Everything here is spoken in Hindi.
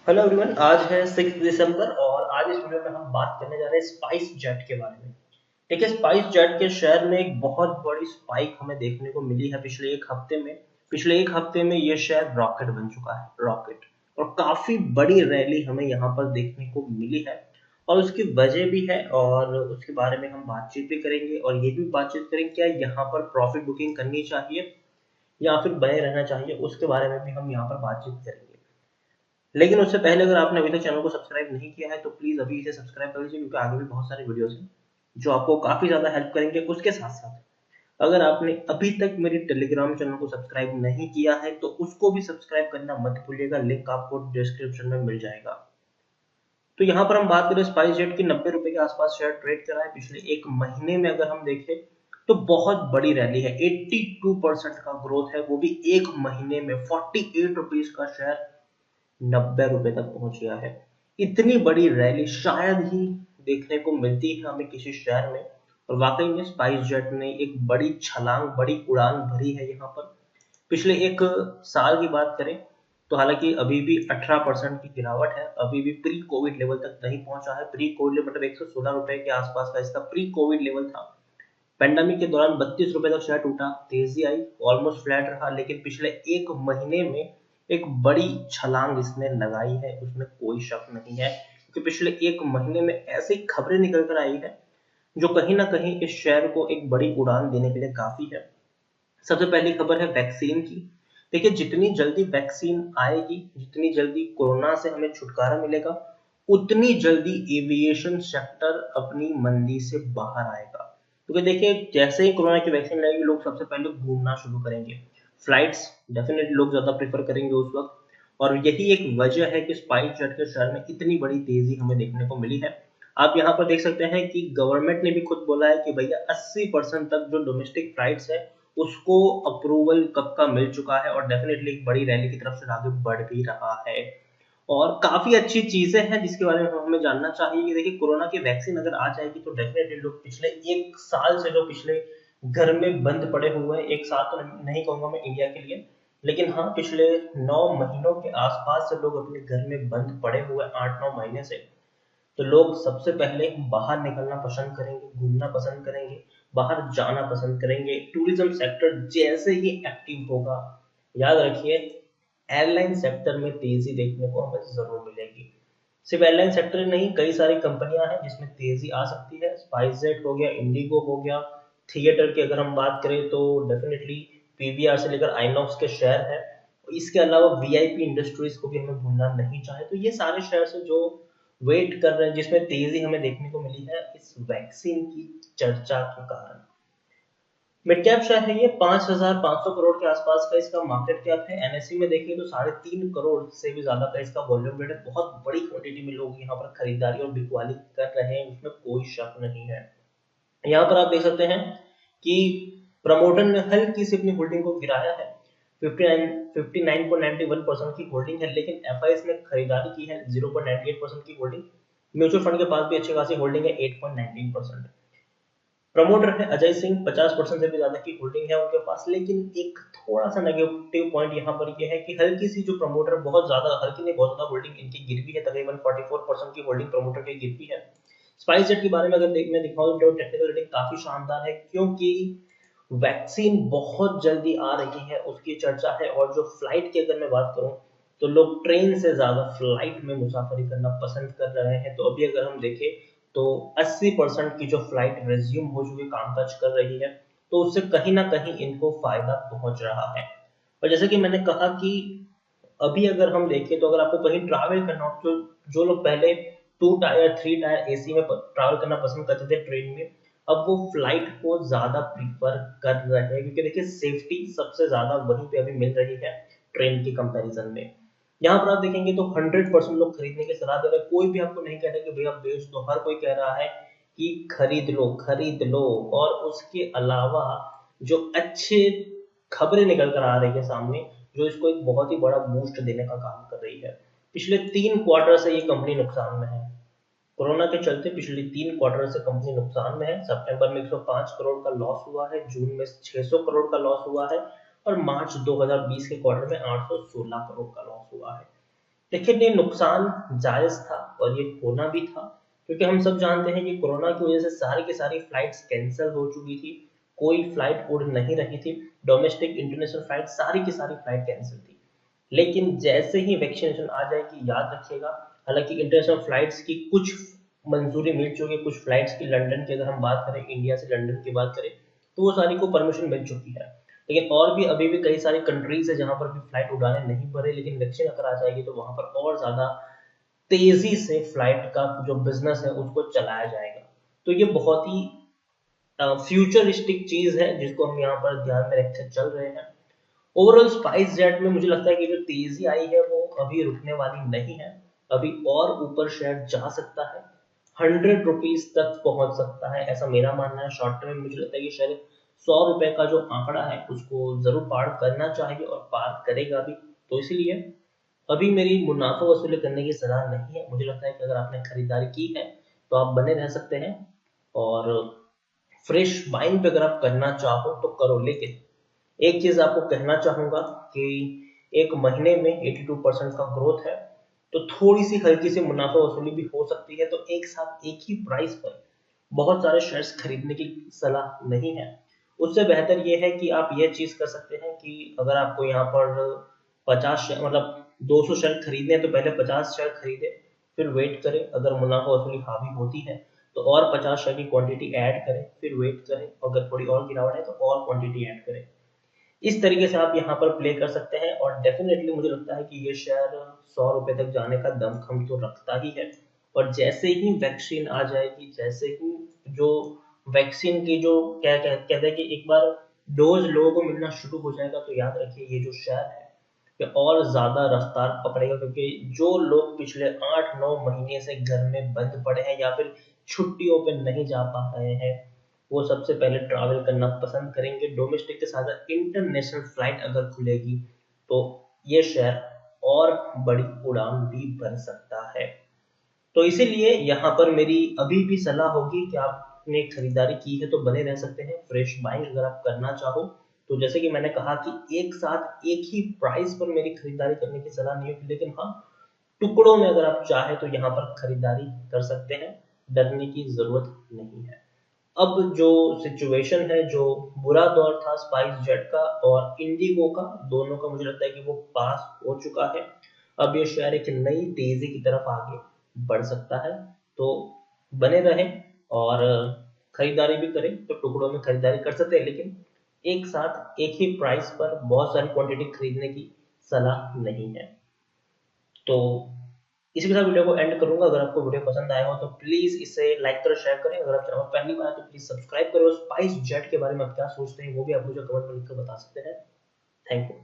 हेलो एवरीवन, आज है 6 दिसंबर और आज इस वीडियो में हम बात करने जा रहे हैं स्पाइस जेट के बारे में। ठीक है, स्पाइस जेट के शेयर में एक बहुत बड़ी स्पाइक हमें देखने को मिली है पिछले एक हफ्ते में ये शेयर रॉकेट बन चुका है, रॉकेट। और काफी बड़ी रैली हमें यहाँ पर देखने को मिली है और उसकी वजह भी है और उसके बारे में हम बातचीत भी करेंगे और ये भी बातचीत करेंगे क्या यहाँ पर प्रॉफिट बुकिंग करनी चाहिए या फिर बने रहना चाहिए, उसके बारे में भी हम यहाँ पर बातचीत करेंगे। लेकिन उससे पहले अगर आपने अभी तक चैनल को सब्सक्राइब नहीं किया है तो प्लीज अभी इसे सब्सक्राइब कर लीजिए, क्योंकि आगे भी बहुत सारे वीडियोस हैं जो आपको काफी ज्यादा हेल्प करेंगे। उसके साथ साथ अगर आपने अभी तक मेरे टेलीग्राम चैनल को सब्सक्राइब नहीं किया है तो उसको भी सब्सक्राइब करना मत भूलिएगा, लिंक आपको डिस्क्रिप्शन में मिल जाएगा। तो यहाँ पर हम बात करें स्पाइस जेट की, 90 रुपए के आसपास शेयर ट्रेड करा है पिछले एक महीने में। अगर हम देखें तो बहुत बड़ी रैली है, 82% का ग्रोथ है, वो भी एक महीने में। 48 रुपीज का शेयर 90 रुपए तक पहुंच गया है। इतनी बड़ी रैली शायद ही देखने को मिलती है हमें किसी शेयर में, और वाकई में स्पाइस जेट ने एक बड़ी छलांग, बड़ी उड़ान भरी है यहाँ पर। पिछले एक साल की बात करें तो हालांकि अभी भी 18% की गिरावट है, अभी भी प्री कोविड लेवल तक नहीं पहुंचा है। प्री कोविड लेवल मतलब 116 रुपए के आसपास का इसका प्री कोविड लेवल था। पेंडेमिक के दौरान 32 रुपए तक शेयर टूटा, तेजी आई, ऑलमोस्ट फ्लैट रहा, लेकिन पिछले एक महीने में एक बड़ी छलांग इसने लगाई है, उसमें कोई शक नहीं है। क्योंकि पिछले एक महीने में ऐसी खबरें निकल कर आई है जो कहीं ना कहीं इस शेयर को एक बड़ी उड़ान देने के लिए काफी है। सबसे पहली खबर है वैक्सीन की। देखिए, जितनी जल्दी वैक्सीन आएगी, जितनी जल्दी कोरोना से हमें छुटकारा मिलेगा, उतनी जल्दी एविएशन सेक्टर अपनी मंदी से बाहर आएगा। क्योंकि देखिए, जैसे ही कोरोना की वैक्सीन लगेगी लोग सबसे पहले घूमना शुरू करेंगे, फ्लाइट्स डेफिनेटली लोग ज्यादा प्रेफर करेंगे उस वक्त। और यही एक वजह है कि स्पाइस जेट के शेयर में इतनी बड़ी तेजी हमें देखने को मिली है। आप यहाँ पर देख सकते हैं कि गवर्नमेंट ने भी खुद बोला है कि भैया 80% तक जो डोमेस्टिक फ्लाइट्स है उसको अप्रूवल कब का मिल चुका है, और डेफिनेटली एक बड़ी रैली की तरफ से आगे बढ़ भी रहा है। और काफी अच्छी चीजें हैं जिसके बारे में हमें जानना चाहिए कि देखिए, कोरोना की वैक्सीन अगर आ जाएगी तो डेफिनेटली लोग पिछले एक साल से जो पिछले घर में बंद पड़े हुए हैं, एक साल तो नहीं कहूंगा मैं इंडिया के लिए, लेकिन हाँ पिछले 9 महीनों के आसपास से लोग अपने घर में बंद पड़े हुए 8-9 महीने से, तो लोग सबसे पहले बाहर निकलना पसंद करेंगे, घूमना पसंद करेंगे, बाहर जाना पसंद करेंगे। टूरिज्म सेक्टर जैसे ही एक्टिव होगा, याद रखिए एयरलाइन सेक्टर में तेजी देखने को हमें जरूर मिलेगी। सिर्फ एयरलाइन सेक्टर नहीं, कई सारी कंपनियां हैं जिसमें तेजी आ सकती है। स्पाइस जेट हो गया, इंडिगो हो गया। थिएटर की अगर हम बात करें तो डेफिनेटली पीवीआर से लेकर आइनॉक्स के शेयर है। इसके अलावा वीआईपी इंडस्ट्रीज को भी हमें भूलना नहीं चाहे, तो ये सारे शेयर है जो वेट कर रहे हैं, जिसमें तेजी हमें देखने को मिली है इस वैक्सीन की चर्चा के कारण। मिड कैप शेयर है ये, 5,500 करोड़ के आसपास का इसका मार्केट कैप है। एनएससी में देखिए तो 3.5 करोड़ से भी ज्यादा का इसका वॉल्यूम रेट है। बहुत बड़ी क्वांटिटी में लोग यहाँ पर खरीदारी और बिकवाली कर रहे हैं, उसमें कोई शक नहीं है। यहाँ पर आप देख सकते हैं कि प्रमोटर ने हल्की सी अपनी होल्डिंग को गिराया है, 59.91% की होल्डिंग है, लेकिन एफआईएस ने खरीदारी की है 0.98% की होल्डिंग। म्यूचुअल फंड के पास भी अच्छी खासी होल्डिंग है, 8.19%। प्रमोटर है अजय सिंह, 50% से भी ज्यादा की होल्डिंग है उनके पास। लेकिन एक थोड़ा सा नेगेटिव पॉइंट यहाँ पर यह है कि हल्की सी जो प्रमोटर, बहुत ज्यादा हल्की नहीं, बहुत ज्यादा होल्डिंग इनकी गिर भी है, तकरीबन 44% की होल्डिंग प्रमोटर की गिर भी है। स्पाइस जेट के बारे में अगर मैं दिखाऊं तो टेक्निकल रेटिंग काफी शानदार है, क्योंकि वैक्सीन बहुत जल्दी आ रही है उसकी चर्चा है। और जो फ्लाइट की अगर मैं बात करूं तो लोग ट्रेन से ज्यादा फ्लाइट में मुसाफरी करना पसंद कर रहे हैं। तो अभी अगर हम देखें तो 80% की जो फ्लाइट रेज्यूम हो चुकी, कामकाज कर रही है, तो उससे कहीं ना कहीं इनको फायदा पहुंच रहा है। और जैसे कि मैंने कहा कि अभी अगर हम देखें तो अगर आपको कहीं ट्रैवल करना हो तो जो लोग पहले 2 टायर 3 टायर एसी में ट्रैवल करना पसंद करते थे ट्रेन में, अब वो फ्लाइट को ज्यादा प्रीफर कर रहे हैं, क्योंकि देखिए सेफ्टी सबसे ज्यादा वहीं पे अभी मिल रही है ट्रेन के कंपैरिजन में। यहाँ पर आप देखेंगे तो 100% लोग खरीदने की सलाह दे रहे हैं, कोई भी आपको नहीं कह रहा कि भैया बेच दो, हर कोई कह रहा है कि खरीद लो खरीद लो। और उसके अलावा जो अच्छे खबरें निकल कर आ रही है सामने, जो इसको एक बहुत ही बड़ा बूस्ट देने का काम कर रही है। पिछले 3 क्वार्टर से ये कंपनी नुकसान में है, कोरोना के चलते पिछले 3 क्वार्टर से कंपनी नुकसान में है। सितंबर में 105 करोड़ का लॉस हुआ है, जून में 600 करोड़ का लॉस हुआ है, और मार्च 2020 के क्वार्टर में 816 करोड़ का लॉस हुआ है। लेकिन ये नुकसान जायज था और ये होना भी था, क्योंकि हम सब जानते हैं कि कोरोना की वजह से सारी की सारी फ्लाइट्स कैंसिल हो चुकी थी, कोई फ्लाइट उड़ नहीं रही थी, डोमेस्टिक इंटरनेशनल फ्लाइट सारी की सारी फ्लाइट कैंसिल थी। लेकिन जैसे ही वैक्सीनेशन आ जाएगी, याद रखिएगा, हालांकि इंटरनेशनल फ्लाइट्स की कुछ मंजूरी मिल चुकी है, कुछ फ्लाइट्स की लंदन की, अगर हम बात करें इंडिया से लंदन की बात करें, तो वो सारी को परमिशन मिल चुकी है। लेकिन और भी अभी भी कई सारी कंट्रीज है जहां पर भी फ्लाइट उड़ाने नहीं पड़े, लेकिन वैक्सीन अगर आ जाएगी तो वहां पर और ज्यादा तेजी से फ्लाइट का जो बिजनेस है उसको चलाया जाएगा। तो ये बहुत ही फ्यूचरिस्टिक चीज है जिसको हम यहाँ पर ध्यान में रखते चल रहे हैं। ओवरऑल स्पाइस जेट में मुझे लगता है कि जो तेजी आई है वो अभी रुकने वाली नहीं है, अभी और ऊपर शेयर जा सकता है, 100 रुपीज तक पहुंच सकता है, ऐसा मेरा मानना है। शॉर्ट टर्म में मुझे लगता है कि शायद 100 रुपए का जो आंकड़ा है उसको जरूर पार करना चाहिए और पार करेगा भी। तो इसीलिए अभी मेरी मुनाफा वसूली करने की सलाह नहीं है। मुझे लगता है कि अगर आपने खरीदारी की है तो आप बने रह सकते हैं, और फ्रेश बाइंग पे अगर आप करना चाहो तो करो। लेकिन एक चीज आपको कहना चाहूंगा कि एक महीने में 82% का ग्रोथ है, तो थोड़ी सी हल्की सी मुनाफा वसूली भी हो सकती है। तो एक साथ एक ही प्राइस पर बहुत सारे शेयर्स खरीदने की सलाह नहीं है। उससे बेहतर ये है कि आप ये चीज कर सकते हैं कि अगर आपको यहाँ पर 50 शेयर, मतलब 200 शेयर खरीदने हैं तो पहले 50 शेयर खरीदे, फिर वेट करें, अगर मुनाफा वसूली हावी होती है तो और 50 शेयर की क्वांटिटी ऐड करें, फिर वेट करें, अगर थोड़ी और गिरावट है तो और क्वांटिटी ऐड करें। इस तरीके से आप यहाँ पर प्ले कर सकते हैं, और डेफिनेटली मुझे लगता है कि ये शेयर 100 रुपए तक जाने का दमखम तो रखता ही है। और जैसे ही वैक्सीन आ जाएगी, जैसे ही जो वैक्सीन की जो क्या क्या कहते हैं कि एक बार डोज लोगों को मिलना शुरू हो जाएगा, तो याद रखिए ये जो शेयर है ये और ज्यादा रफ्तार पकड़ेगा, क्योंकि जो लोग पिछले 8-9 महीने से घर में बंद पड़े हैं या फिर छुट्टियों पे नहीं जा पा रहे हैं, वो सबसे पहले ट्रैवल करना पसंद करेंगे। डोमेस्टिक के साथ साथ इंटरनेशनल फ्लाइट अगर खुलेगी तो ये शेयर और बड़ी उड़ान भी भर सकता है। तो इसीलिए यहाँ पर मेरी अभी भी सलाह होगी कि आपने खरीदारी की है तो बने रह सकते हैं। फ्रेश बाइंग अगर आप करना चाहो तो जैसे कि मैंने कहा कि एक साथ एक ही प्राइस पर मेरी खरीदारी करने की सलाह नहीं होगी, लेकिन हाँ, टुकड़ों में अगर आप चाहें तो यहाँ पर खरीदारी कर सकते हैं, डरने की जरूरत नहीं है। अब जो सिचुएशन है, जो बुरा दौर था स्पाइस जेट का और इंडिगो का, दोनों का मुझे लगता है कि वो पास हो चुका है। अब ये शेयर एक नई तेजी की तरफ आगे बढ़ सकता है। तो बने रहें और खरीदारी भी करें तो टुकड़ों में खरीदारी कर सकते हैं, लेकिन एक साथ एक ही प्राइस पर बहुत सारी क्वांटिटी खरीदने की सलाह नहीं है। तो इसी के साथ वीडियो को एंड करूंगा। अगर आपको वीडियो पसंद आया हो तो प्लीज इसे लाइक करो, शेयर करें। अगर आप चैनल पहली बार तो प्लीज सब्सक्राइब करो। स्पाइस जेट के बारे में आप क्या सोचते हैं वो भी आप मुझे कमेंट में लिखकर बता सकते हैं। Thank you.